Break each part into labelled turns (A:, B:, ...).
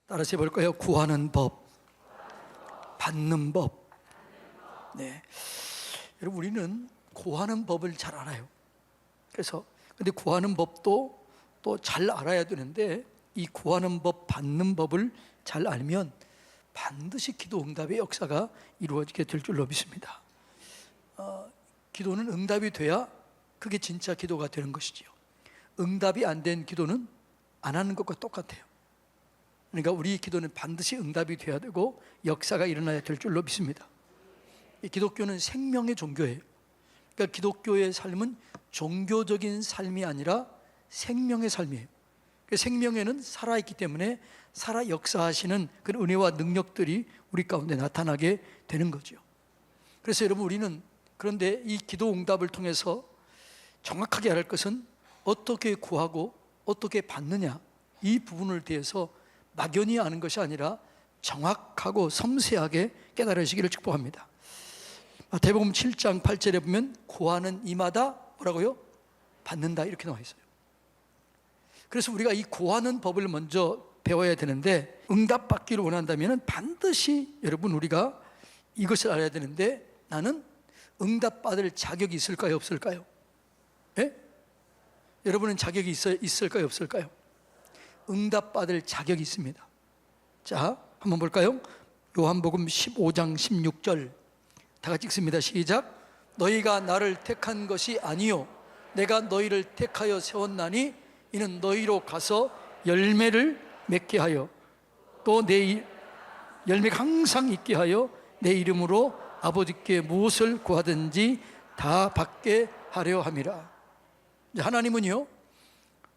A: 따라서 해볼까요? 구하는 법, 받는 법. 네, 여러분 우리는 구하는 법을 잘 알아요. 그래서 근데 구하는 법도 또 잘 알아야 되는데 이 구하는 법, 받는 법을 잘 알면 반드시 기도 응답의 역사가 이루어지게 될 줄로 믿습니다. 기도는 응답이 돼야 그게 진짜 기도가 되는 것이지요. 응답이 안 된 기도는 안 하는 것과 똑같아요. 그러니까 우리 기도는 반드시 응답이 돼야 되고 역사가 일어나야 될 줄로 믿습니다. 이 기독교는 생명의 종교예요. 그러니까 기독교의 삶은 종교적인 삶이 아니라 생명의 삶이에요. 생명에는 살아있기 때문에 살아 역사하시는 그런 은혜와 능력들이 우리 가운데 나타나게 되는 거죠. 그래서 여러분 우리는 그런데 이 기도 응답을 통해서 정확하게 알을 것은 어떻게 구하고 어떻게 받느냐, 이 부분을 대해서 막연히 아는 것이 아니라 정확하고 섬세하게 깨달으시기를 축복합니다. 마태복음 7장 8절에 보면 구하는 이마다 뭐라고요? 받는다 이렇게 나와 있어요. 그래서 우리가 이 구하는 법을 먼저 배워야 되는데 응답받기를 원한다면 반드시 여러분 우리가 이것을 알아야 되는데 나는 응답받을 자격이 있을까요? 없을까요? 예? 여러분은 자격이 있을까요? 없을까요? 응답받을 자격이 있습니다. 자, 한번 볼까요? 요한복음 15장 16절 다 같이 읽습니다. 시작. 너희가 나를 택한 것이 아니요 내가 너희를 택하여 세웠나니 이는 너희로 가서 열매를 맺게 하여 또 내 열매가 항상 있게 하여 내 이름으로 아버지께 무엇을 구하든지 다 받게 하려 함이라. 하나님은요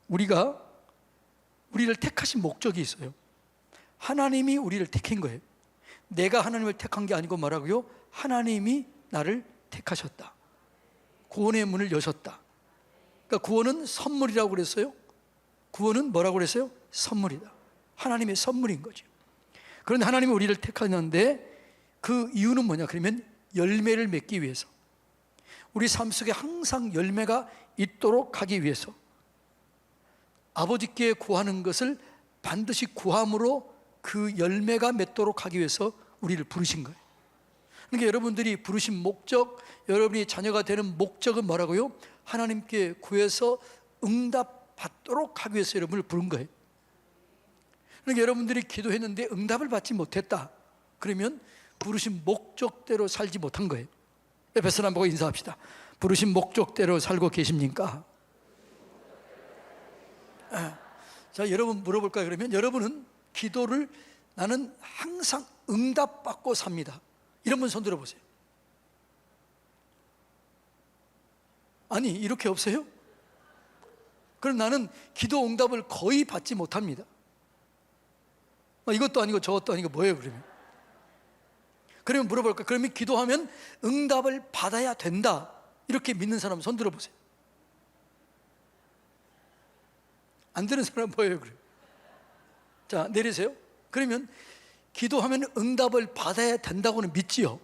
A: 우리를 택하신 목적이 있어요. 하나님이 우리를 택한 거예요. 내가 하나님을 택한 게 아니고 뭐라고요? 하나님이 나를 택하셨다. 구원의 문을 여셨다. 그러니까 구원은 선물이라고 그랬어요. 구원은 뭐라고 그랬어요? 선물이다. 하나님의 선물인 거죠. 그런데 하나님이 우리를 택하는데 그 이유는 뭐냐? 그러면 열매를 맺기 위해서, 우리 삶 속에 항상 열매가 있도록 하기 위해서, 아버지께 구하는 것을 반드시 구함으로 그 열매가 맺도록 하기 위해서 우리를 부르신 거예요. 그러니까 여러분들이 부르신 목적, 여러분이 자녀가 되는 목적은 뭐라고요? 하나님께 구해서 응답받도록 하기 위해서 여러분을 부른 거예요. 그러니까 여러분들이 기도했는데 응답을 받지 못했다 그러면 부르신 목적대로 살지 못한 거예요. 옆에 사람 보고 인사합시다. 부르신 목적대로 살고 계십니까? 자, 여러분 물어볼까요? 그러면 여러분은 기도를 나는 항상 응답받고 삽니다, 이런 분 손 들어보세요. 아니 이렇게 없어요? 그럼 나는 기도 응답을 거의 받지 못합니다. 이것도 아니고 저것도 아니고 뭐예요 그러면? 그러면 물어볼까? 그러면 기도하면 응답을 받아야 된다 이렇게 믿는 사람 손 들어보세요. 안 되는 사람은 뭐예요 그래요? 자, 내리세요. 그러면 기도하면 응답을 받아야 된다고는 믿지요?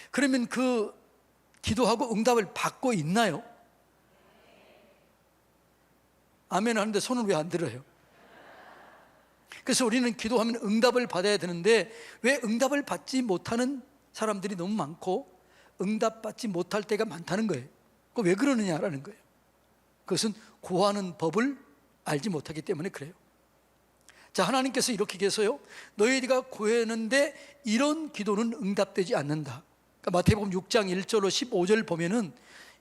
A: 그러면 그 기도하고 응답을 받고 있나요? 아멘 하는데 손을 왜 안 들어요? 그래서 우리는 기도하면 응답을 받아야 되는데 왜 응답을 받지 못하는 사람들이 너무 많고 응답받지 못할 때가 많다는 거예요. 그거 왜 그러느냐라는 거예요. 그것은 구하는 법을 알지 못하기 때문에 그래요. 자, 하나님께서 이렇게 계세요. 너희가 구했는데 이런 기도는 응답되지 않는다. 그러니까 마태복음 6장 1절로 15절 보면은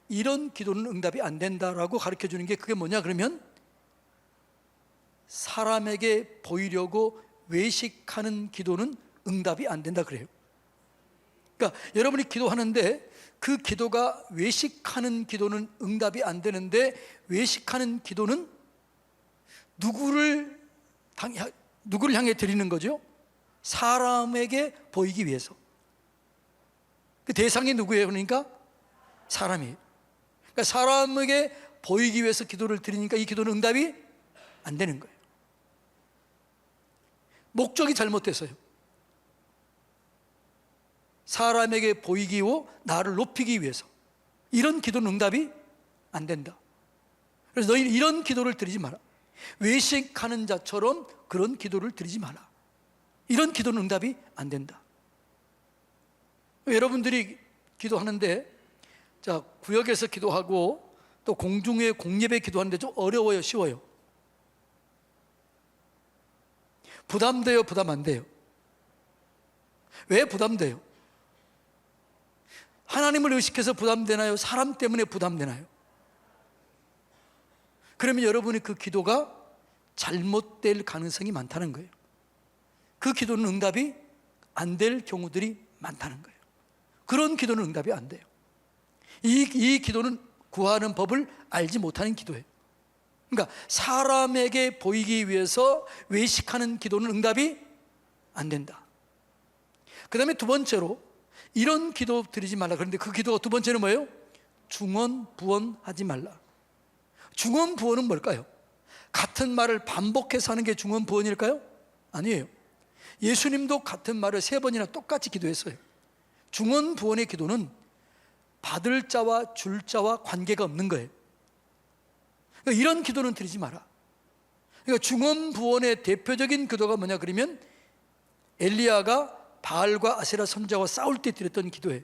A: 이런 기도는 응답이 안 된다라고 가르쳐 주는 게 그게 뭐냐 그러면 사람에게 보이려고 외식하는 기도는 응답이 안 된다 그래요. 그러니까 여러분이 기도하는데 그 기도가 외식하는 기도는 응답이 안 되는데 외식하는 기도는 누구를 향해 드리는 거죠? 사람에게 보이기 위해서. 그 대상이 누구예요? 그러니까 사람이에요. 그러니까 사람에게 보이기 위해서 기도를 드리니까 이 기도는 응답이 안 되는 거예요. 목적이 잘못됐어요. 사람에게 보이기고 나를 높이기 위해서. 이런 기도는 응답이 안 된다. 그래서 너희는 이런 기도를 드리지 마라. 외식하는 자처럼 그런 기도를 드리지 마라. 이런 기도는 응답이 안 된다. 여러분들이 기도하는데, 자, 구역에서 기도하고 또 공중에 공예배 기도하는데 좀 어려워요, 쉬워요? 부담돼요, 부담 안 돼요? 왜 부담돼요? 하나님을 의식해서 부담되나요? 사람 때문에 부담되나요? 그러면 여러분의 그 기도가 잘못될 가능성이 많다는 거예요. 그 기도는 응답이 안 될 경우들이 많다는 거예요. 그런 기도는 응답이 안 돼요. 이 기도는 구하는 법을 알지 못하는 기도예요. 그러니까 사람에게 보이기 위해서 외식하는 기도는 응답이 안 된다. 그 다음에 두 번째로 이런 기도 드리지 말라. 그런데 그 기도가 두 번째는 뭐예요? 중언부언하지 말라. 중언부언은 뭘까요? 같은 말을 반복해서 하는 게 중언부언일까요? 아니에요. 예수님도 같은 말을 3번이나 똑같이 기도했어요. 중언부언의 기도는 받을 자와 줄 자와 관계가 없는 거예요. 그러니까 이런 기도는 드리지 마라. 그러니까 중언부언의 대표적인 기도가 뭐냐 그러면 엘리야가 바알과 아세라 선지자와 싸울 때 드렸던 기도예요.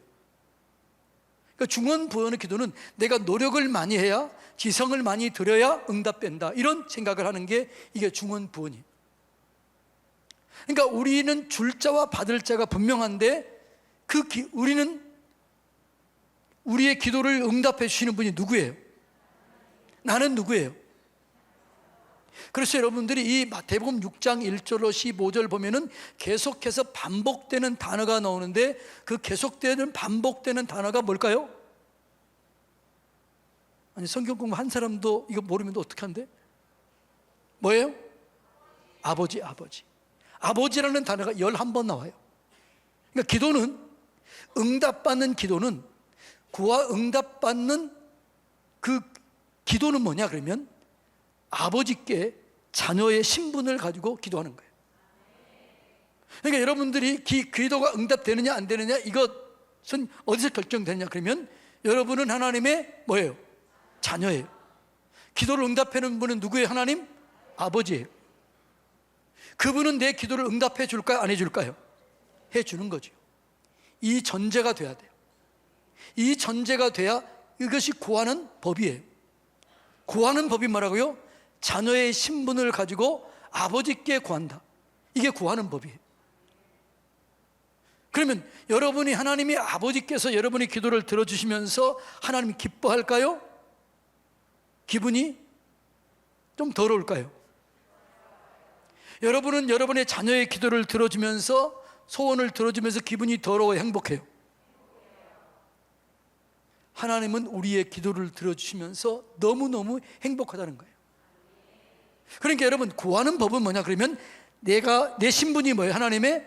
A: 그러니까 중언부언의 기도는 내가 노력을 많이 해야, 지성을 많이 들여야 응답된다, 이런 생각을 하는 게 이게 중언부언이에요. 그러니까 우리는 줄 자와 받을 자가 분명한데 우리는 우리의 기도를 응답해 주시는 분이 누구예요? 나는 누구예요? 그래서 여러분들이 이 마태복음 6장 1절로 15절 보면은 계속해서 반복되는 단어가 나오는데 그 계속되는 반복되는 단어가 뭘까요? 아니, 성경 공부 한 사람도 이거 모르면 어떻게 한대? 뭐예요? 아버지, 아버지. 아버지라는 단어가 11번 나와요. 그러니까 기도는, 응답받는 기도는, 구와 응답받는 그 기도는 뭐냐 그러면 아버지께 자녀의 신분을 가지고 기도하는 거예요. 그러니까 여러분들이 기도가 응답되느냐 안 되느냐 이것은 어디서 결정되느냐 그러면 여러분은 하나님의 뭐예요? 자녀예요. 기도를 응답하는 분은 누구예요? 하나님? 아버지예요. 그분은 내 기도를 응답해 줄까요? 안 해줄까요? 해주는 거죠. 이 전제가 돼야 돼요. 이 전제가 돼야 이것이 구하는 법이에요. 구하는 법이 뭐라고요? 자녀의 신분을 가지고 아버지께 구한다. 이게 구하는 법이에요. 그러면 여러분이 하나님이 아버지께서 여러분의 기도를 들어주시면서 하나님이 기뻐할까요? 기분이 좀 더러울까요? 여러분은 여러분의 자녀의 기도를 들어주면서, 소원을 들어주면서 기분이 더러워요, 행복해요? 하나님은 우리의 기도를 들어주시면서 너무너무 행복하다는 거예요. 그러니까 여러분, 구하는 법은 뭐냐 그러면 내 신분이 뭐예요? 하나님의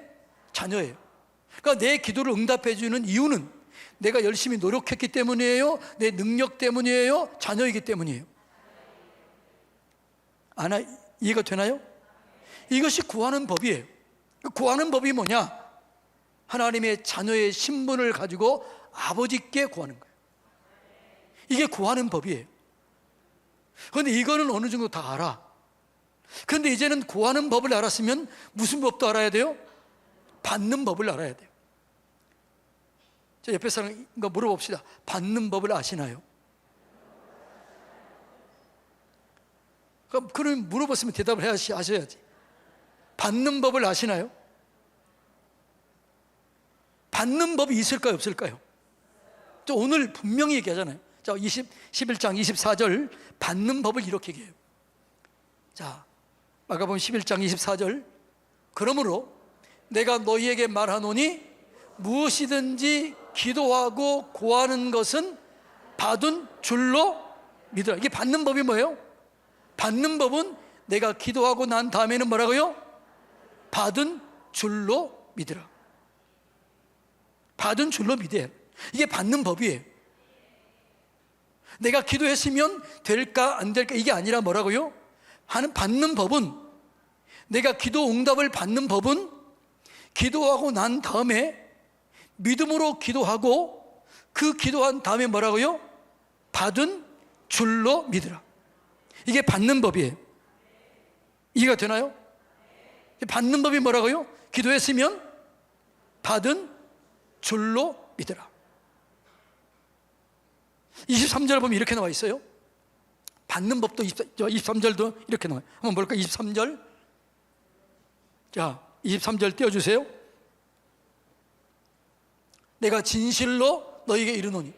A: 자녀예요. 그러니까 내 기도를 응답해 주는 이유는 내가 열심히 노력했기 때문이에요? 내 능력 때문이에요? 자녀이기 때문이에요? 이해가 되나요? 이것이 구하는 법이에요. 구하는 법이 뭐냐? 하나님의 자녀의 신분을 가지고 아버지께 구하는 거예요. 이게 구하는 법이에요. 그런데 이거는 어느 정도 다 알아. 그런데 이제는 구하는 법을 알았으면 무슨 법도 알아야 돼요? 받는 법을 알아야 돼요. 저 옆에 사람과 물어봅시다. 받는 법을 아시나요? 그럼 물어봤으면 대답을 하셔야지. 받는 법을 아시나요? 받는 법이 있을까요, 없을까요? 저 오늘 분명히 얘기하잖아요. 자, 11장 24절 받는 법을 이렇게 얘기해요. 자, 마가복음 11장 24절 그러므로 내가 너희에게 말하노니 무엇이든지 기도하고 구하는 것은 받은 줄로 믿으라. 이게 받는 법이 뭐예요? 받는 법은 내가 기도하고 난 다음에는 뭐라고요? 받은 줄로 믿으라. 받은 줄로 믿어요. 이게 받는 법이에요. 내가 기도했으면 될까 안 될까 이게 아니라 뭐라고요? 받는 법은, 내가 기도 응답을 받는 법은 기도하고 난 다음에 믿음으로 기도하고 그 기도한 다음에 뭐라고요? 받은 줄로 믿으라. 이게 받는 법이에요. 이해가 되나요? 받는 법이 뭐라고요? 기도했으면 받은 줄로 믿으라. 23절 보면 이렇게 나와 있어요. 받는 법도 23절도 이렇게 나와요. 한번 볼까? 23절. 자, 23절 띄워주세요. 내가 진실로 너에게 이르노니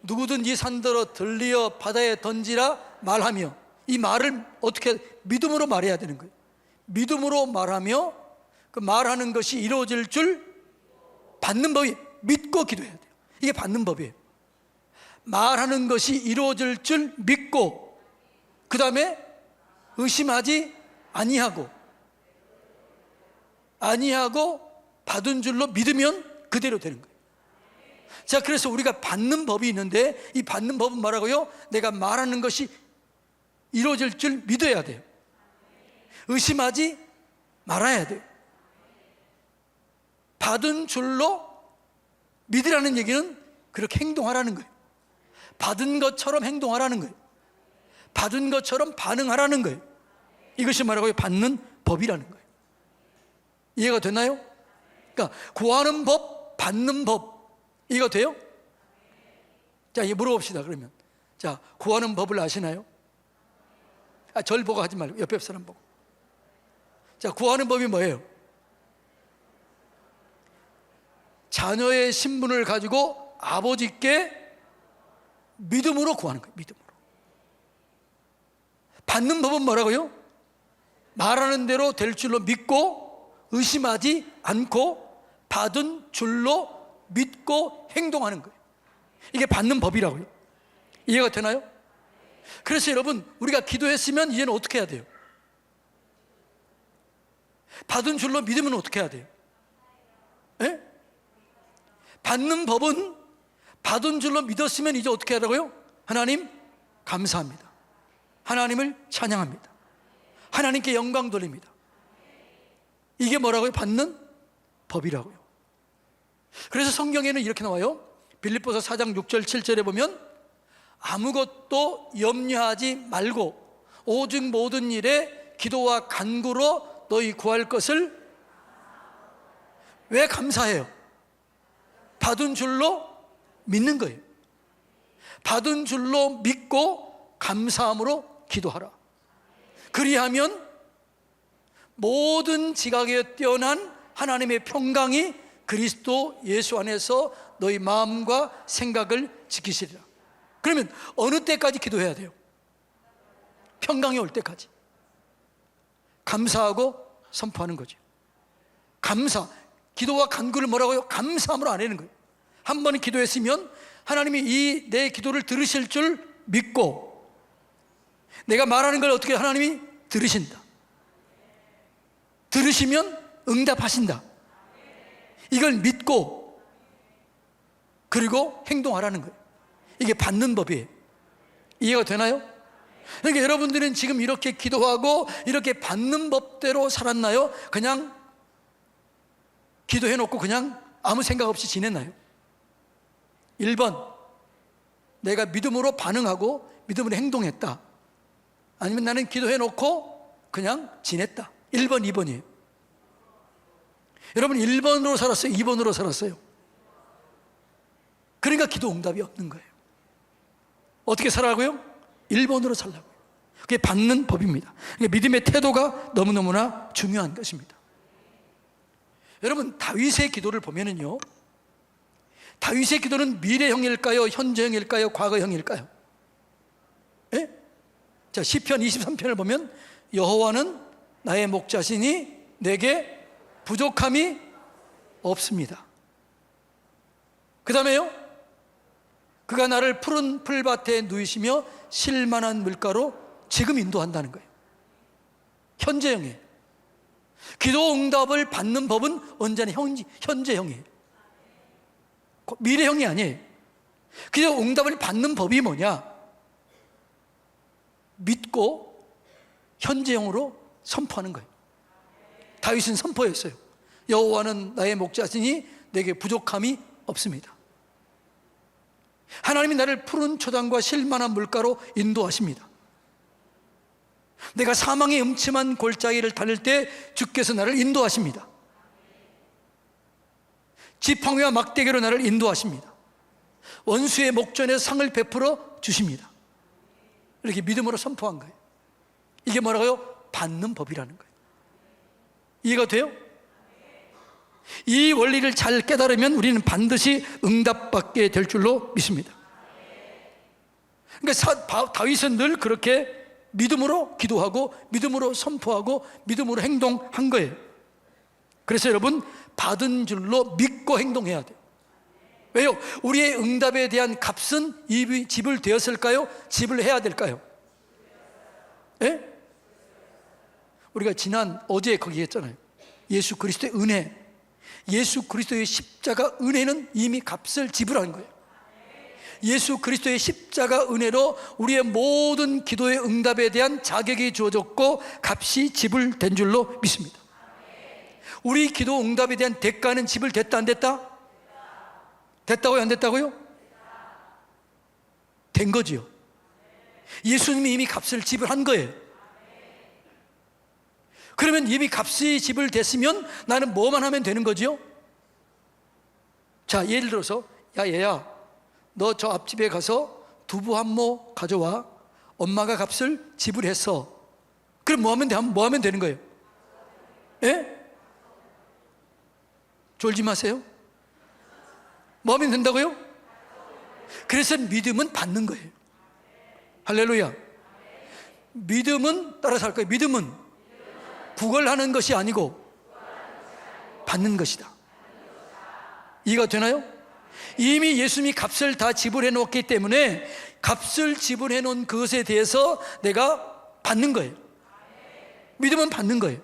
A: 누구든지 산더러 들리어 바다에 던지라 말하며, 이 말을 어떻게 믿음으로 말해야 되는 거예요. 믿음으로 말하며 그 말하는 것이 이루어질 줄 받는 법이, 믿고 기도해야 돼요. 이게 받는 법이에요. 말하는 것이 이루어질 줄 믿고, 그 다음에 의심하지 아니하고 받은 줄로 믿으면 그대로 되는 거예요. 자, 그래서 우리가 받는 법이 있는데, 이 받는 법은 뭐라고요? 내가 말하는 것이 이루어질 줄 믿어야 돼요. 의심하지 말아야 돼요. 받은 줄로 믿으라는 얘기는 그렇게 행동하라는 거예요. 받은 것처럼 행동하라는 거예요. 받은 것처럼 반응하라는 거예요. 이것이 뭐라고요? 받는 법이라는 거예요. 이해가 되나요? 그러니까 구하는 법, 받는 법, 이해가 돼요? 자, 이제 물어봅시다. 그러면 자, 구하는 법을 아시나요? 절 보고 하지 말고 옆에 사람 보고. 자, 구하는 법이 뭐예요? 자녀의 신분을 가지고 아버지께 믿음으로 구하는 거예요. 믿음으로. 받는 법은 뭐라고요? 말하는 대로 될 줄로 믿고 의심하지 않고 받은 줄로 믿고 행동하는 거예요. 이게 받는 법이라고요. 이해가 되나요? 그래서 여러분, 우리가 기도했으면 이제는 어떻게 해야 돼요? 받은 줄로 믿으면 어떻게 해야 돼요? 예? 받는 법은 받은 줄로 믿었으면 이제 어떻게 하라고요? 하나님 감사합니다. 하나님을 찬양합니다. 하나님께 영광 돌립니다. 이게 뭐라고요? 받는 법이라고요. 그래서 성경에는 이렇게 나와요. 빌립보서 4장 6절 7절에 보면 아무것도 염려하지 말고 오직 모든 일에 기도와 간구로 너희 구할 것을. 왜 감사해요? 받은 줄로 믿는 거예요. 받은 줄로 믿고 감사함으로 기도하라. 그리하면 모든 지각에 뛰어난 하나님의 평강이 그리스도 예수 안에서 너희 마음과 생각을 지키시리라. 그러면 어느 때까지 기도해야 돼요? 평강이 올 때까지. 감사하고 선포하는 거죠. 감사, 기도와 간구를 뭐라고요? 감사함으로 안 하는 거예요. 한 번 기도했으면 하나님이 이 내 기도를 들으실 줄 믿고, 내가 말하는 걸 어떻게 하나님이 들으신다. 들으시면 응답하신다. 이걸 믿고 그리고 행동하라는 거예요. 이게 받는 법이에요. 이해가 되나요? 그러니까 여러분들은 지금 이렇게 기도하고 이렇게 받는 법대로 살았나요? 그냥 기도해놓고 그냥 아무 생각 없이 지냈나요? 1번, 내가 믿음으로 반응하고 믿음으로 행동했다. 아니면 나는 기도해놓고 그냥 지냈다. 1번, 2번이에요. 여러분 1번으로 살았어요? 2번으로 살았어요? 그러니까 기도 응답이 없는 거예요. 어떻게 살라고요? 1번으로 살라고요. 그게 받는 법입니다. 그러니까 믿음의 태도가 너무너무나 중요한 것입니다. 여러분 다윗의 기도를 보면은요, 다윗의 기도는 미래형일까요? 현재형일까요? 과거형일까요? 예? 자, 시편 23편을 보면 여호와는 나의 목자시니 내게 부족함이 없습니다. 그 다음에요, 그가 나를 푸른 풀밭에 누이시며 쉴만한 물가로 지금 인도한다는 거예요. 현재형이에요. 기도 응답을 받는 법은 언제나 현재형이에요. 미래형이 아니에요. 기도 응답을 받는 법이 뭐냐? 믿고 현재형으로 선포하는 거예요. 다윗은 선포했어요. 여호와는 나의 목자시니 내게 부족함이 없습니다. 하나님이 나를 푸른 초당과 쉴만한 물가로 인도하십니다. 내가 사망의 음침한 골짜기를 다닐 때 주께서 나를 인도하십니다. 지팡이와 막대기로 나를 인도하십니다. 원수의 목전에 상을 베풀어 주십니다. 이렇게 믿음으로 선포한 거예요. 이게 뭐라고요? 받는 법이라는 거예요. 이해가 돼요? 이 원리를 잘 깨달으면 우리는 반드시 응답받게 될 줄로 믿습니다. 그러니까 다윗은 늘 그렇게 믿음으로 기도하고 믿음으로 선포하고 믿음으로 행동한 거예요. 그래서 여러분, 받은 줄로 믿고 행동해야 돼요. 왜요? 우리의 응답에 대한 값은 이 집을 되었을까요? 집을 해야 될까요? 예? 우리가 어제 거기 했잖아요. 예수 그리스도의 은혜, 예수 그리스도의 십자가 은혜는 이미 값을 지불한 거예요. 예수 그리스도의 십자가 은혜로 우리의 모든 기도의 응답에 대한 자격이 주어졌고 값이 지불된 줄로 믿습니다. 우리 기도 응답에 대한 대가는 지불됐다 안 됐다? 됐다고요? 안 됐다고요? 된 거지요. 예수님이 이미 값을 지불한 거예요. 그러면 이미 값이 지불됐으면 나는 뭐만 하면 되는 거지요? 자, 예를 들어서, 야 얘야, 너 저 앞집에 가서 두부 한 모 가져와. 엄마가 값을 지불했어. 그럼 뭐 하면 되는 거예요? 예? 졸지 마세요. 뭐 하면 된다고요? 그래서 믿음은 받는 거예요. 할렐루야. 믿음은 따라서 할 거예요. 믿음은 구걸하는 것이 아니고 받는 것이다. 이해가 되나요? 이미 예수님이 값을 다 지불해 놓았기 때문에 값을 지불해 놓은 그것에 대해서 내가 받는 거예요. 믿음은 받는 거예요.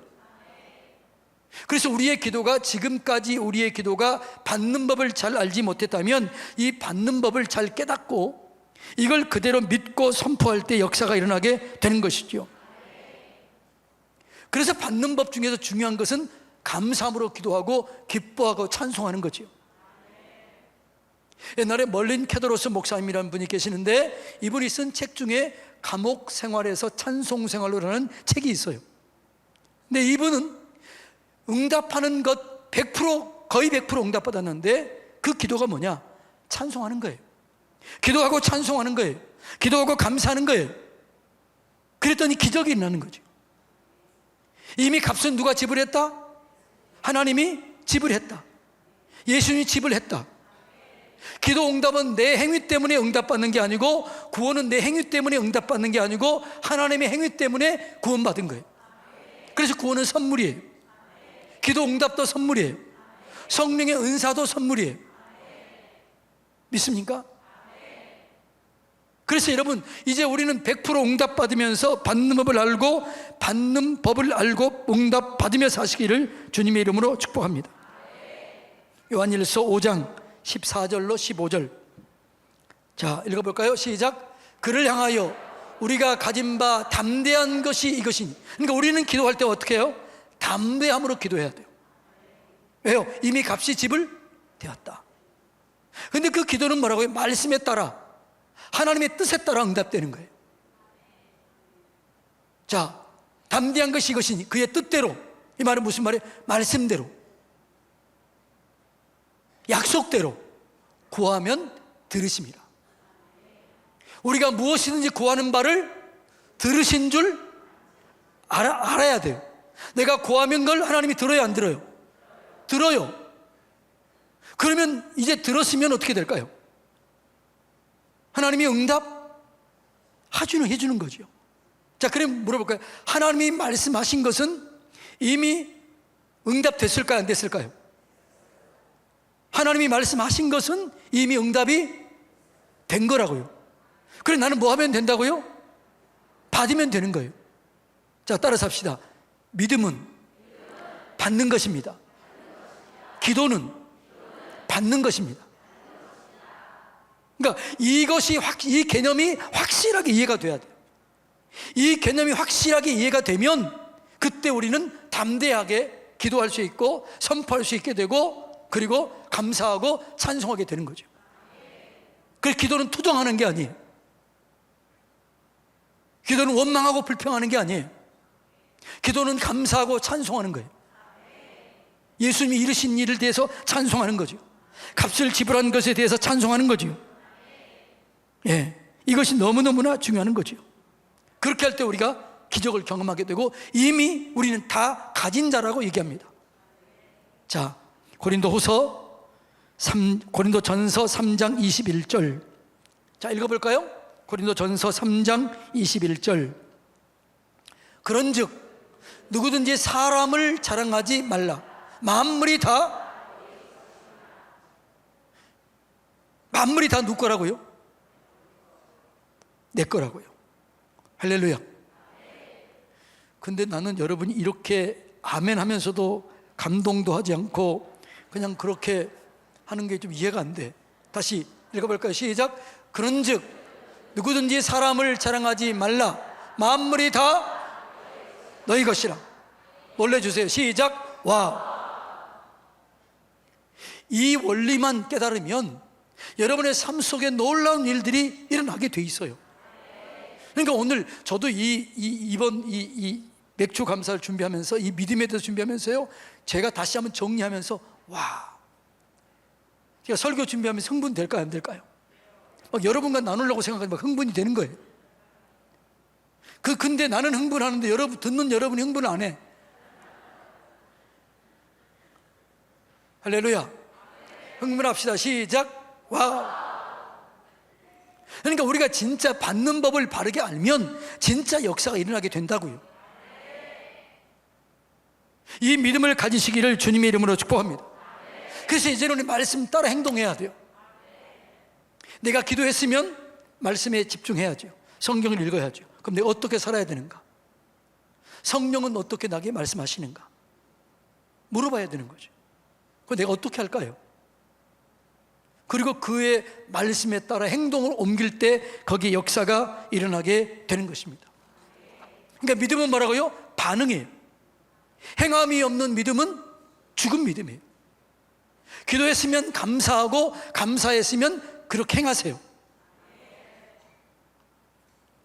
A: 그래서 우리의 기도가, 지금까지 우리의 기도가 받는 법을 잘 알지 못했다면 이 받는 법을 잘 깨닫고 이걸 그대로 믿고 선포할 때 역사가 일어나게 되는 것이죠. 그래서 받는 법 중에서 중요한 것은 감사함으로 기도하고 기뻐하고 찬송하는 거죠. 옛날에 멀린 캐더로스 목사님이라는 분이 계시는데 이분이 쓴 책 중에 감옥 생활에서 찬송 생활로라는 책이 있어요. 근데 이분은 응답하는 것 100%, 거의 100% 응답받았는데 그 기도가 뭐냐? 찬송하는 거예요. 기도하고 찬송하는 거예요. 기도하고 감사하는 거예요. 그랬더니 기적이 일어나는 거죠. 이미 값은 누가 지불했다? 하나님이 지불했다. 예수님이 지불했다. 기도 응답은 내 행위 때문에 응답받는 게 아니고, 구원은 내 행위 때문에 응답받는 게 아니고 하나님의 행위 때문에 구원받은 거예요. 그래서 구원은 선물이에요. 기도 응답도 선물이에요. 성령의 은사도 선물이에요. 믿습니까? 그래서 여러분, 이제 우리는 100% 응답받으면서 받는 법을 알고 응답받으며 사시기를 주님의 이름으로 축복합니다. 요한일서 5장 14절로 15절. 자, 읽어볼까요? 시작. 그를 향하여 우리가 가진 바 담대한 것이 이것이니. 그러니까 우리는 기도할 때 어떻게 해요? 담대함으로 기도해야 돼요. 왜요? 이미 값이 지불되었다. 근데 그 기도는 뭐라고요? 말씀에 따라, 하나님의 뜻에 따라 응답되는 거예요. 자, 담대한 것이 이것이니, 그의 뜻대로. 이 말은 무슨 말이에요? 말씀대로, 약속대로 구하면 들으십니다. 우리가 무엇이든지 구하는 바를 들으신 줄 알아야 돼요. 내가 구하면 걸 하나님이 들어요, 안 들어요? 들어요. 그러면 이제 들었으면 어떻게 될까요? 하나님이 해주는 거죠. 자, 그럼 물어볼까요? 하나님이 말씀하신 것은 이미 응답됐을까요, 안 됐을까요? 하나님이 말씀하신 것은 이미 응답이 된 거라고요. 그래, 나는 뭐 하면 된다고요? 받으면 되는 거예요. 자, 따라서 합시다. 믿음은 받는 것입니다. 기도는 받는 것입니다. 그러니까 이 개념이 확실하게 이해가 돼야 돼요. 이 개념이 확실하게 이해가 되면 그때 우리는 담대하게 기도할 수 있고 선포할 수 있게 되고, 그리고 감사하고 찬송하게 되는 거죠. 그래서 기도는 투정하는 게 아니에요. 기도는 원망하고 불평하는 게 아니에요. 기도는 감사하고 찬송하는 거예요. 예수님이 이루신 일을 대해서 찬송하는 거죠. 값을 지불한 것에 대해서 찬송하는 거죠. 예, 이것이 너무너무나 중요한 거죠. 그렇게 할 때 우리가 기적을 경험하게 되고 이미 우리는 다 가진 자라고 얘기합니다. 자, 고린도전서 3장 21절. 자, 읽어볼까요? 고린도전서 3장 21절. 그런즉 누구든지 사람을 자랑하지 말라. 만물이 다 누구 거라고요? 내 거라고요. 할렐루야. 근데 나는 여러분이 이렇게 아멘 하면서도 감동도 하지 않고 그냥 그렇게 하는 게 좀 이해가 안 돼. 다시 읽어볼까요? 시작. 그런즉 누구든지 사람을 자랑하지 말라. 만물이 다 너희 것이라. 놀래주세요. 시작. 와. 이 원리만 깨달으면 여러분의 삶 속에 놀라운 일들이 일어나게 돼 있어요. 그러니까 오늘 저도 이번 맥주 감사를 준비하면서 이 믿음에 대해서 준비하면서요, 제가 다시 한번 정리하면서 와, 제가 설교 준비하면서 흥분 될까요, 안 될까요? 막 여러분과 나누려고 생각하면 흥분이 되는 거예요. 근데 나는 흥분하는데 듣는 여러분이 흥분을 안 해. 할렐루야. 흥분합시다. 시작. 와. 그러니까 우리가 진짜 받는 법을 바르게 알면 진짜 역사가 일어나게 된다고요. 이 믿음을 가지시기를 주님의 이름으로 축복합니다. 그래서 이제는 말씀 따라 행동해야 돼요. 내가 기도했으면 말씀에 집중해야죠. 성경을 읽어야죠. 그럼 내가 어떻게 살아야 되는가? 성령은 어떻게 나에게 말씀하시는가? 물어봐야 되는 거죠. 그럼 내가 어떻게 할까요? 그리고 그의 말씀에 따라 행동을 옮길 때 거기에 역사가 일어나게 되는 것입니다. 그러니까 믿음은 뭐라고요? 반응이에요. 행함이 없는 믿음은 죽은 믿음이에요. 기도했으면 감사하고, 감사했으면 그렇게 행하세요.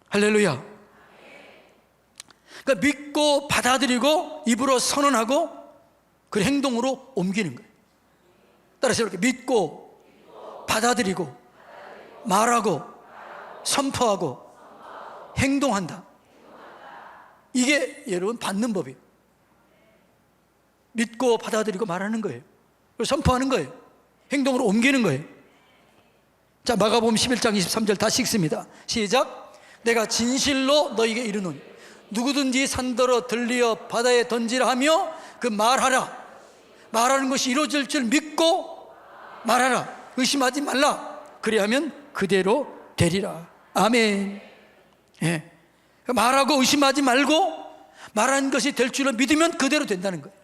A: 할렐루야. 그러니까 믿고 받아들이고 입으로 선언하고 그 행동으로 옮기는 거예요. 따라서 이렇게 믿고 받아들이고 말하고 선포하고 행동한다. 이게 여러분 받는 법이에요. 믿고 받아들이고 말하는 거예요. 그리고 선포하는 거예요. 행동으로 옮기는 거예요. 자, 마가복음 11장 23절 다시 읽습니다. 시작. 내가 진실로 너희에게 이르노니 누구든지 산더러 들리어 바다에 던지라 하며 그 말하라. 말하는 것이 이루어질 줄 믿고 말하라. 의심하지 말라. 그리하면 그대로 되리라. 아멘. 예. 말하고 의심하지 말고 말하는 것이 될 줄을 믿으면 그대로 된다는 거예요.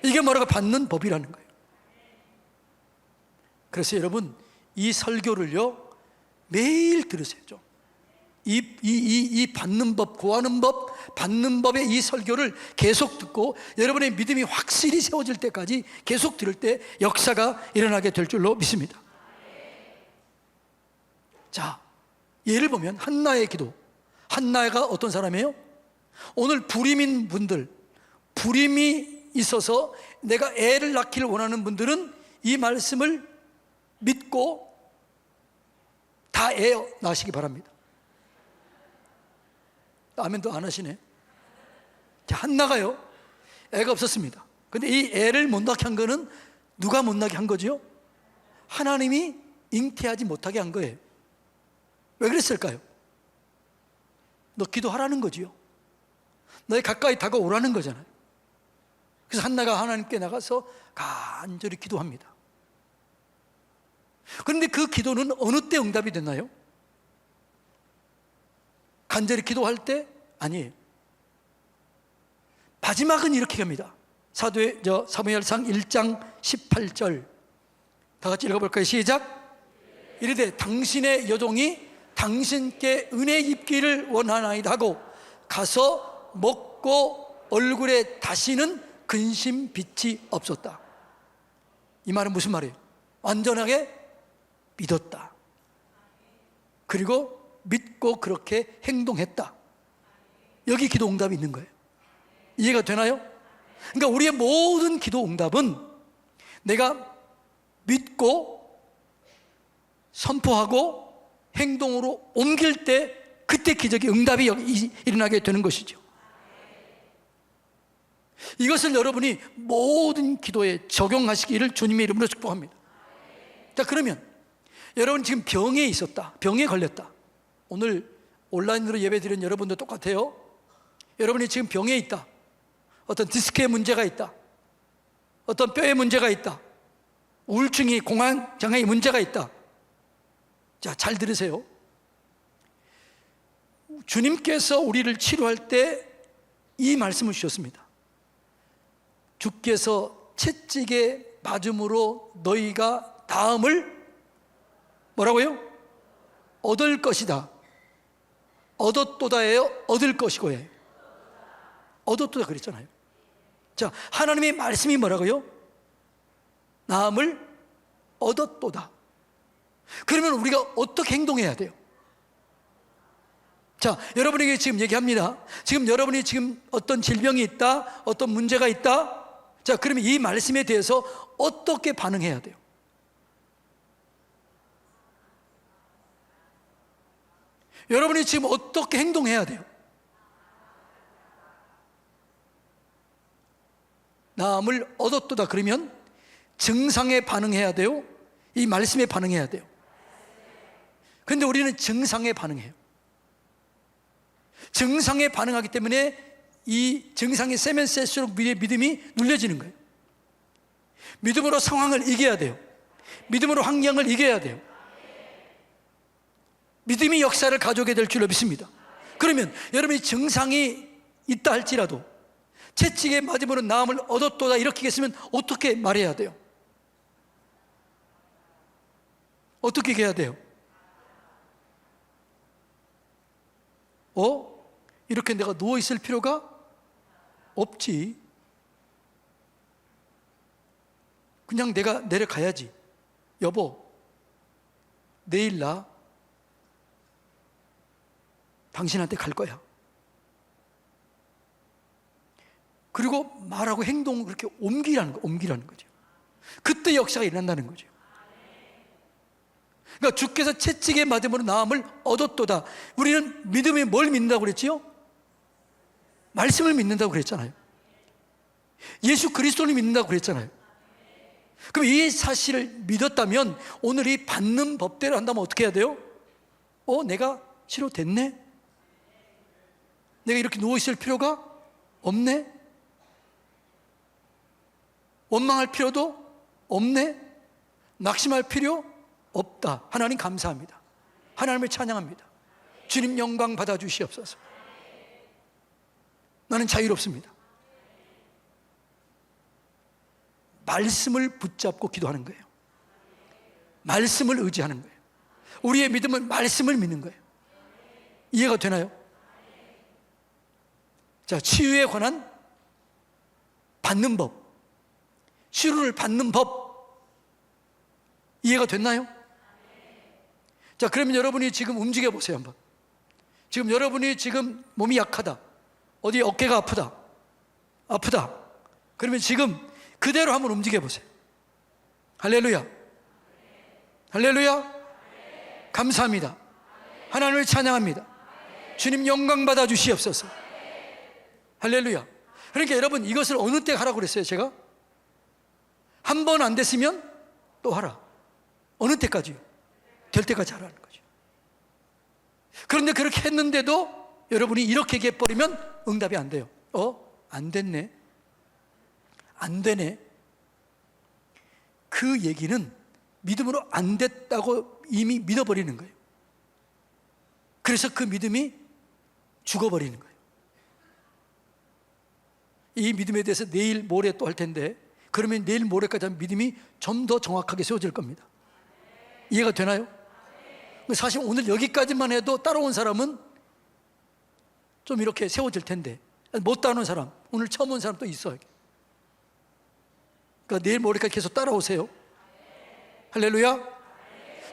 A: 이게 뭐라고? 받는 법이라는 거예요. 그래서 여러분 이 설교를요 매일 들으세요. 좀. 이 받는 법, 구하는 법, 받는 법의 이 설교를 계속 듣고 여러분의 믿음이 확실히 세워질 때까지 계속 들을 때 역사가 일어나게 될 줄로 믿습니다. 자, 예를 보면 한나의 기도. 한나가 어떤 사람이에요? 오늘 불임인 분들, 불임이 있어서 내가 애를 낳기를 원하는 분들은 이 말씀을 믿고 다 애 낳으시기 바랍니다. 아멘도 안 하시네. 자, 한나가요 애가 없었습니다. 근데 이 애를 못 낳게 한 거는 누가 못 낳게 한 거죠? 하나님이 잉태하지 못하게 한 거예요. 왜 그랬을까요? 너 기도하라는 거지요. 너희 가까이 다가오라는 거잖아요. 그래서 한나가 하나님께 나가서 간절히 기도합니다. 그런데 그 기도는 어느 때 응답이 됐나요? 간절히 기도할 때? 아니에요. 마지막은 이렇게 합니다. 사무엘상 1장 18절 다 같이 읽어볼까요? 시작. 이르되 당신의 여종이 당신께 은혜 입기를 원하나이다 하고 가서 먹고 얼굴에 다시는 근심 빛이 없었다. 이 말은 무슨 말이에요? 완전하게 믿었다. 그리고 믿고 그렇게 행동했다. 여기 기도 응답이 있는 거예요. 이해가 되나요? 그러니까 우리의 모든 기도 응답은 내가 믿고 선포하고 행동으로 옮길 때 그때 기적의 응답이 일어나게 되는 것이죠. 이것을 여러분이 모든 기도에 적용하시기를 주님의 이름으로 축복합니다. 자, 그러면 여러분 지금 병에 있었다, 병에 걸렸다. 오늘 온라인으로 예배드린 여러분도 똑같아요. 여러분이 지금 병에 있다, 어떤 디스크에 문제가 있다, 어떤 뼈에 문제가 있다, 우울증이, 공황 장애에 문제가 있다. 자, 잘 들으세요. 주님께서 우리를 치료할 때 이 말씀을 주셨습니다. 주께서 채찍에 맞음으로 너희가 다음을 뭐라고요? 얻을 것이다. 얻었도다예요? 얻을 것이고예요? 얻었도다 그랬잖아요. 자, 하나님의 말씀이 뭐라고요? 나음을 얻었도다. 그러면 우리가 어떻게 행동해야 돼요? 자, 여러분에게 지금 얘기합니다. 지금 여러분이 지금 어떤 질병이 있다, 어떤 문제가 있다. 자, 그러면 이 말씀에 대해서 어떻게 반응해야 돼요? 여러분이 지금 어떻게 행동해야 돼요? 나음을 얻었도다 그러면 증상에 반응해야 돼요? 이 말씀에 반응해야 돼요? 그런데 우리는 증상에 반응해요. 증상에 반응하기 때문에 이 증상이 세면 셀수록 우리의 믿음이 눌려지는 거예요. 믿음으로 상황을 이겨야 돼요. 믿음으로 환경을 이겨야 돼요. 믿음이 역사를 가져오게 될 줄로 믿습니다. 그러면 여러분이 증상이 있다 할지라도 채찍에 맞음으로 나음을 얻었도다 이렇게 했으면 어떻게 말해야 돼요? 어떻게 해야 돼요? 이렇게 내가 누워있을 필요가 없지. 그냥 내가 내려가야지. 여보, 내일 나 당신한테 갈 거야. 그리고 말하고 행동을 그렇게 옮기라는 거죠. 그때 역사가 일어난다는 거죠. 그러니까 주께서 채찍에 맞음으로 나음을 얻었도다. 우리는 믿음이 뭘 믿는다고 그랬지요? 말씀을 믿는다고 그랬잖아요. 예수 그리스도를 믿는다고 그랬잖아요. 그럼 이 사실을 믿었다면 오늘 이 받는 법대로 한다면 어떻게 해야 돼요? 내가 치료됐네? 내가 이렇게 누워있을 필요가 없네? 원망할 필요도 없네? 낙심할 필요 없다. 하나님 감사합니다. 하나님을 찬양합니다. 주님 영광 받아주시옵소서. 나는 자유롭습니다. 말씀을 붙잡고 기도하는 거예요. 말씀을 의지하는 거예요. 우리의 믿음은 말씀을 믿는 거예요. 이해가 되나요? 자, 치유에 관한 받는 법, 치료를 받는 법, 이해가 됐나요? 자, 그러면 여러분이 지금 움직여 보세요. 한번. 지금 여러분이 지금 몸이 약하다, 어디 어깨가 아프다. 그러면 지금 그대로 한번 움직여 보세요. 할렐루야. 할렐루야. 감사합니다. 하나님을 찬양합니다. 주님 영광 받아 주시옵소서. 할렐루야. 그러니까 여러분, 이것을 어느 때 하라고 그랬어요? 제가 한 번 안 됐으면 또 하라. 어느 때까지요? 될 때까지 하라는 거죠. 그런데 그렇게 했는데도 여러분이 이렇게 얘기해버리면 응답이 안 돼요. 안 됐네, 안 되네. 그 얘기는 믿음으로 안 됐다고 이미 믿어버리는 거예요. 그래서 그 믿음이 죽어버리는 거예요. 이 믿음에 대해서 내일 모레 또 할 텐데, 그러면 내일 모레까지 하면 믿음이 좀 더 정확하게 세워질 겁니다. 이해가 되나요? 사실 오늘 여기까지만 해도 따라온 사람은 좀 이렇게 세워질 텐데, 못 따라온 사람, 오늘 처음 온 사람 또 있어요. 그러니까 내일 모레까지 계속 따라오세요. 할렐루야.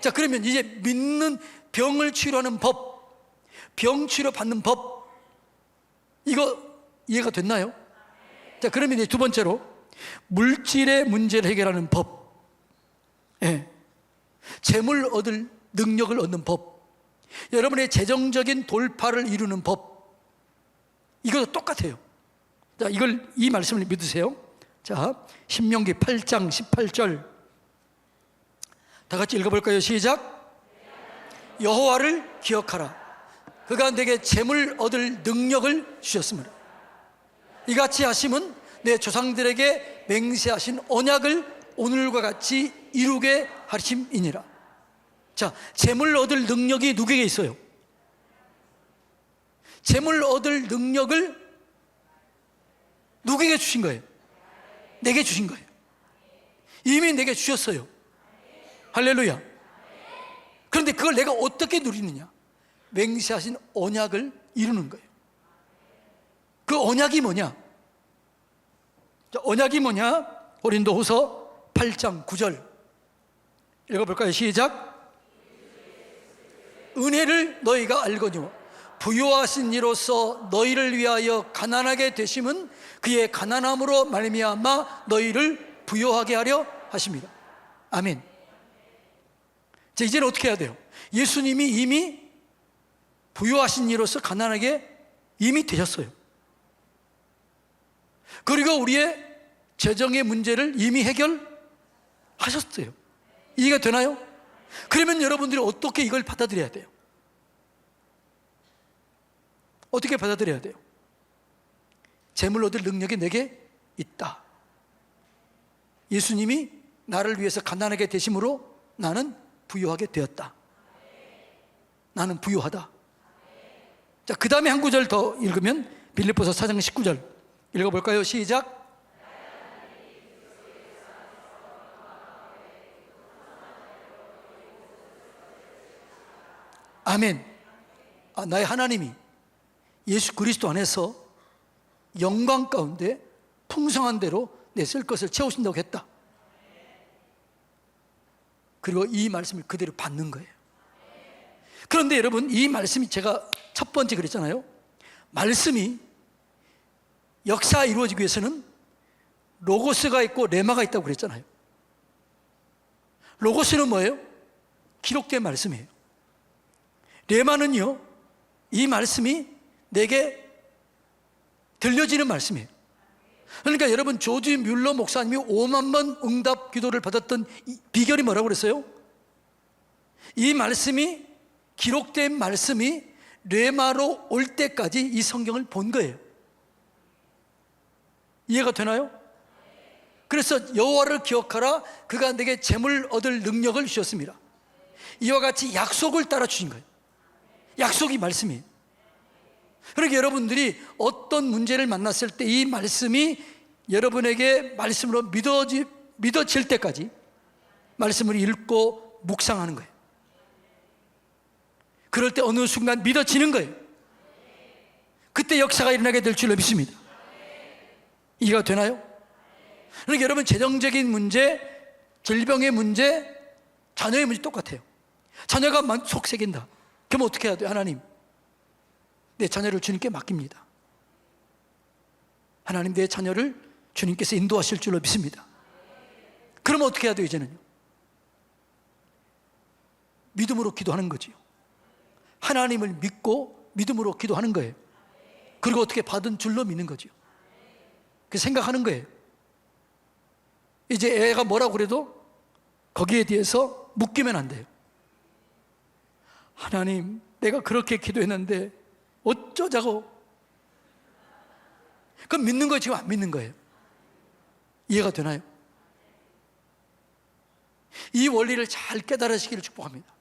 A: 자, 그러면 이제 믿는 병을 치료하는 법, 병 치료 받는 법, 이거 이해가 됐나요? 자, 그러면 이제 두 번째로 물질의 문제를 해결하는 법. 예. 재물 얻을 능력을 얻는 법. 여러분의 재정적인 돌파를 이루는 법. 이것도 똑같아요. 자, 이 말씀을 믿으세요. 자, 신명기 8장 18절 다 같이 읽어볼까요? 시작. 여호와를 기억하라. 그가 내게 재물 얻을 능력을 주셨습니다. 이같이 하심은 내 조상들에게 맹세하신 언약을 오늘과 같이 이루게 하심이니라. 자, 재물 얻을 능력이 누구에게 있어요? 재물 얻을 능력을 누구에게 주신 거예요? 내게 주신 거예요. 이미 내게 주셨어요. 할렐루야. 그런데 그걸 내가 어떻게 누리느냐? 맹세하신 언약을 이루는 거예요. 그 언약이 뭐냐? 자, 언약이 뭐냐? 고린도후서 8장 9절 읽어볼까요? 시작. 은혜를 너희가 알거니와 부요하신 이로써 너희를 위하여 가난하게 되심은 그의 가난함으로 말미암아 너희를 부요하게 하려 하십니다. 아멘. 자, 이제는 어떻게 해야 돼요? 예수님이 이미 부요하신 이로써 가난하게 이미 되셨어요. 그리고 우리의 재정의 문제를 이미 해결하셨어요. 이해가 되나요? 그러면 여러분들이 어떻게 이걸 받아들여야 돼요? 어떻게 받아들여야 돼요? 재물 얻을 능력이 내게 있다. 예수님이 나를 위해서 가난하게 되심으로 나는 부유하게 되었다. 나는 부유하다. 자, 그 다음에 한 구절 더 읽으면 빌립보서 4장 19절 읽어볼까요? 시작. 아멘. 나의 하나님이 예수 그리스도 안에서 영광 가운데 풍성한 대로 내 쓸 것을 채우신다고 했다. 그리고 이 말씀을 그대로 받는 거예요. 그런데 여러분, 이 말씀이 제가 첫 번째 그랬잖아요. 말씀이 역사 이루어지기 위해서는 로고스가 있고 레마가 있다고 그랬잖아요. 로고스는 뭐예요? 기록된 말씀이에요. 레마는요, 이 말씀이 내게 들려지는 말씀이에요. 그러니까 여러분, 조지 뮬러 목사님이 5만 번 응답 기도를 받았던 비결이 뭐라고 그랬어요? 이 말씀이, 기록된 말씀이 레마로 올 때까지 이 성경을 본 거예요. 이해가 되나요? 그래서 여호와를 기억하라. 그가 내게 재물 얻을 능력을 주셨습니다. 이와 같이 약속을 따라 주신 거예요. 약속이 말씀이에요. 그러니까 여러분들이 어떤 문제를 만났을 때 이 말씀이 여러분에게 말씀으로 믿어질 때까지 말씀을 읽고 묵상하는 거예요. 그럴 때 어느 순간 믿어지는 거예요. 그때 역사가 일어나게 될 줄로 믿습니다. 이해가 되나요? 그러니까 여러분, 재정적인 문제, 질병의 문제, 자녀의 문제 똑같아요. 자녀가 속색인다. 그럼 어떻게 해야 돼요? 하나님, 내 자녀를 주님께 맡깁니다. 하나님, 내 자녀를 주님께서 인도하실 줄로 믿습니다. 그러면 어떻게 해야 돼요? 이제는요, 믿음으로 기도하는 거지요. 하나님을 믿고 믿음으로 기도하는 거예요. 그리고 어떻게 받은 줄로 믿는 거죠. 그 생각하는 거예요. 이제 애가 뭐라고 그래도 거기에 대해서 묶이면 안 돼요. 하나님, 내가 그렇게 기도했는데 어쩌자고. 그럼 믿는 거예요, 지금 안 믿는 거예요? 이해가 되나요? 이 원리를 잘 깨달으시기를 축복합니다.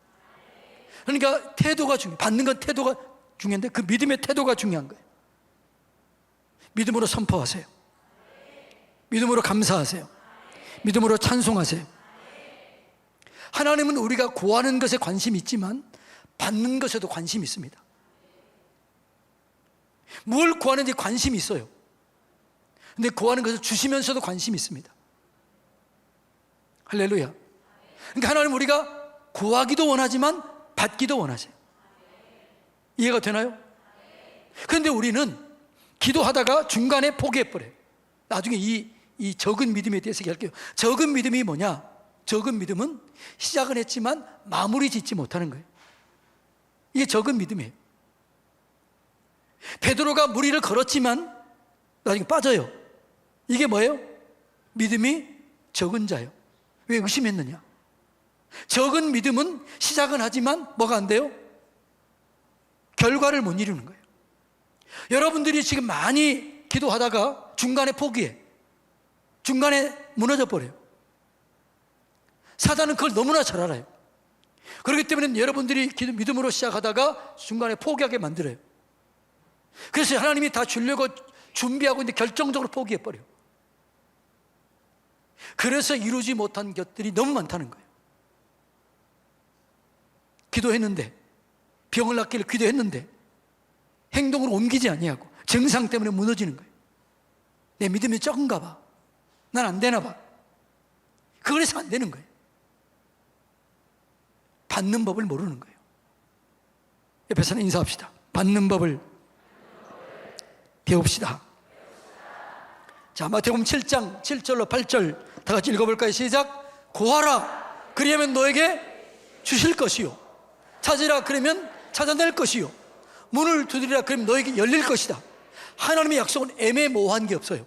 A: 그러니까 태도가 중요해요. 받는 건 태도가 중요한데 그 믿음의 태도가 중요한 거예요. 믿음으로 선포하세요. 믿음으로 감사하세요. 믿음으로 찬송하세요. 하나님은 우리가 구하는 것에 관심이 있지만 받는 것에도 관심이 있습니다. 뭘 구하는지 관심이 있어요. 근데 구하는 것을 주시면서도 관심이 있습니다. 할렐루야. 그러니까 하나님, 우리가 구하기도 원하지만 받기도 원하세요. 이해가 되나요? 그런데 우리는 기도하다가 중간에 포기해버려요. 나중에 이 적은 믿음에 대해서 얘기할게요. 적은 믿음이 뭐냐? 적은 믿음은 시작은 했지만 마무리 짓지 못하는 거예요. 이게 적은 믿음이에요. 베드로가 무리를 걸었지만 나중에 빠져요. 이게 뭐예요? 믿음이 적은 자예요. 왜 의심했느냐? 적은 믿음은 시작은 하지만 뭐가 안 돼요? 결과를 못 이루는 거예요. 여러분들이 지금 많이 기도하다가 중간에 포기해. 중간에 무너져 버려요. 사단은 그걸 너무나 잘 알아요. 그렇기 때문에 여러분들이 믿음으로 시작하다가 중간에 포기하게 만들어요. 그래서 하나님이 다 주려고 준비하고 있는데 결정적으로 포기해버려요. 그래서 이루지 못한 것들이 너무 많다는 거예요. 기도했는데, 병을 낫기를 기도했는데 행동으로 옮기지 아니하고 증상 때문에 무너지는 거예요. 내 믿음이 적은가 봐. 난 안 되나 봐. 그래서 안 되는 거예요. 받는 법을 모르는 거예요. 옆에서는 인사합시다. 받는 법을 배웁시다. 자, 마태복음 7장 7절로 8절 다 같이 읽어볼까요? 시작. 구하라 그리하면 너에게 주실 것이요, 찾으라 그러면 찾아낼 것이요, 문을 두드리라 그러면 너에게 열릴 것이다. 하나님의 약속은 애매모호한 게 없어요.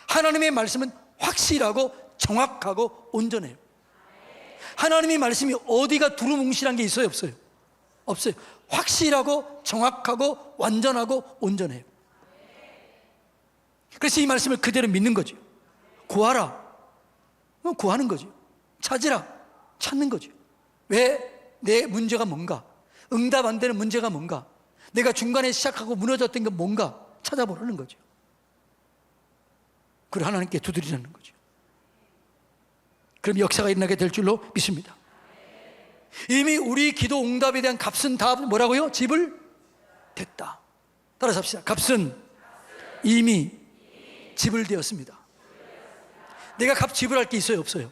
A: 하나님의 말씀은 확실하고 정확하고 온전해요. 하나님의 말씀이 어디가 두루뭉실한 게 있어요? 없어요? 없어요. 확실하고 정확하고 완전하고 온전해요. 그래서 이 말씀을 그대로 믿는 거죠. 구하라, 구하는 거죠. 찾으라, 찾는 거죠. 왜? 내 문제가 뭔가, 응답 안 되는 문제가 뭔가, 내가 중간에 시작하고 무너졌던 게 뭔가 찾아보라는 거죠. 그리고 하나님께 두드리라는 거죠. 그럼 역사가 일어나게 될 줄로 믿습니다. 이미 우리 기도 응답에 대한 값은 다 뭐라고요? 집을 댔다. 따라서 합시다. 값은 이미 집을 되었습니다. 내가 값 지불할 게 있어요? 없어요?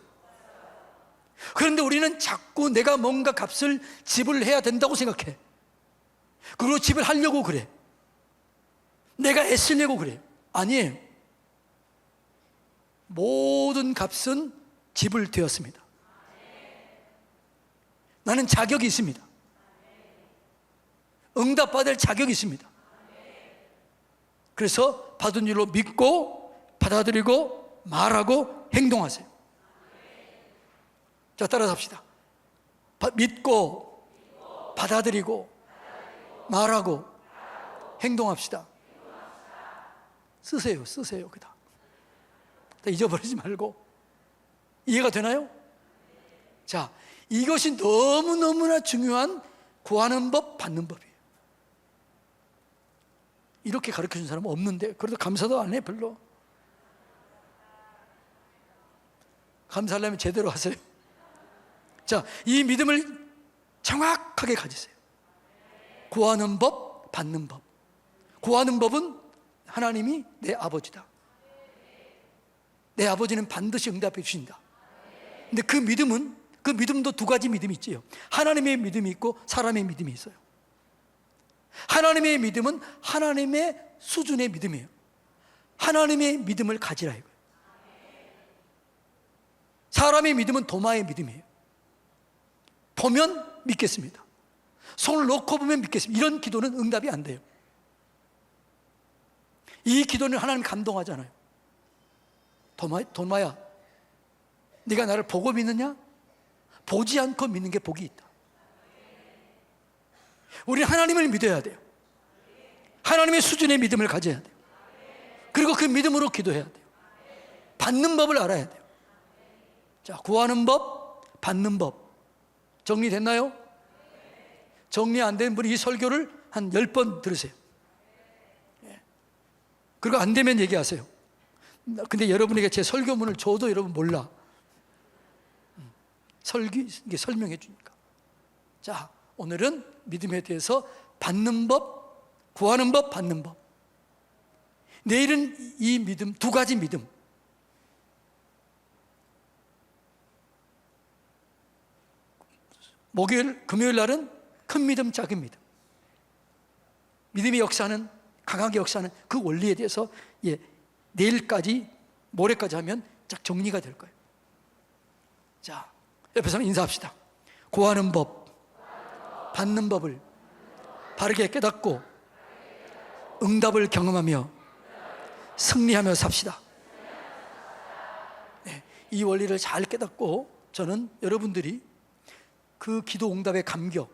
A: 그런데 우리는 자꾸 내가 뭔가 값을 지불해야 된다고 생각해. 그리고 집을 하려고 그래. 내가 애쓰려고 그래. 아니에요. 모든 값은 지불되었습니다. 나는 자격이 있습니다. 응답받을 자격이 있습니다. 그래서 받은 줄로 믿고 받아들이고 말하고 행동하세요. 자, 따라서 합시다. 믿고 받아들이고 말하고 행동합시다. 쓰세요. 그다 잊어버리지 말고. 이해가 되나요? 자, 이것이 너무너무나 중요한 구하는 법, 받는 법이에요. 이렇게 가르쳐준 사람은 없는데, 그래도 감사도 안 해, 별로. 감사하려면 제대로 하세요. 자, 이 믿음을 정확하게 가지세요. 구하는 법, 받는 법. 구하는 법은 하나님이 내 아버지다. 내 아버지는 반드시 응답해 주신다. 근데 그 믿음도 두 가지 믿음이 있지요. 하나님의 믿음이 있고 사람의 믿음이 있어요. 하나님의 믿음은 하나님의 수준의 믿음이에요. 하나님의 믿음을 가지라 이거예요. 사람의 믿음은 도마의 믿음이에요. 보면 믿겠습니다. 손을 놓고 보면 믿겠습니다. 이런 기도는 응답이 안 돼요. 이 기도는 하나님 감동하잖아요. 도마야, 네가 나를 보고 믿느냐? 보지 않고 믿는 게 복이 있다. 우리는 하나님을 믿어야 돼요. 하나님의 수준의 믿음을 가져야 돼요. 그리고 그 믿음으로 기도해야 돼요. 받는 법을 알아야 돼요. 자, 구하는 법, 받는 법. 정리됐나요? 정리 안 된 분이 이 설교를 한 10번 들으세요. 그리고 안 되면 얘기하세요. 근데 여러분에게 제 설교문을 줘도 여러분 몰라. 이게 설명해 주니까. 자, 오늘은 믿음에 대해서 받는 법, 구하는 법, 받는 법. 내일은 이 믿음, 두 가지 믿음. 금요일 날은 큰 믿음, 작은 믿음. 믿음의 역사는 강하게 역사하는 그 원리에 대해서 내일까지 모레까지 하면 딱 정리가 될 거예요. 자, 옆에 사람 인사합시다. 구하는 법, 받는 법을 바르게 깨닫고 응답을 경험하며 승리하며 삽시다. 네, 이 원리를 잘 깨닫고 저는 여러분들이 그 기도 응답의 감격,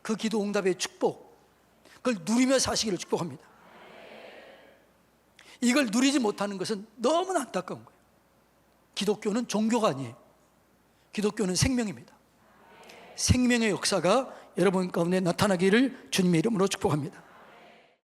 A: 그 기도 응답의 축복, 그걸 누리며 사시기를 축복합니다. 이걸 누리지 못하는 것은 너무나 안타까운 거예요. 기독교는 종교가 아니에요. 기독교는 생명입니다. 생명의 역사가 여러분 가운데 나타나기를 주님의 이름으로 축복합니다.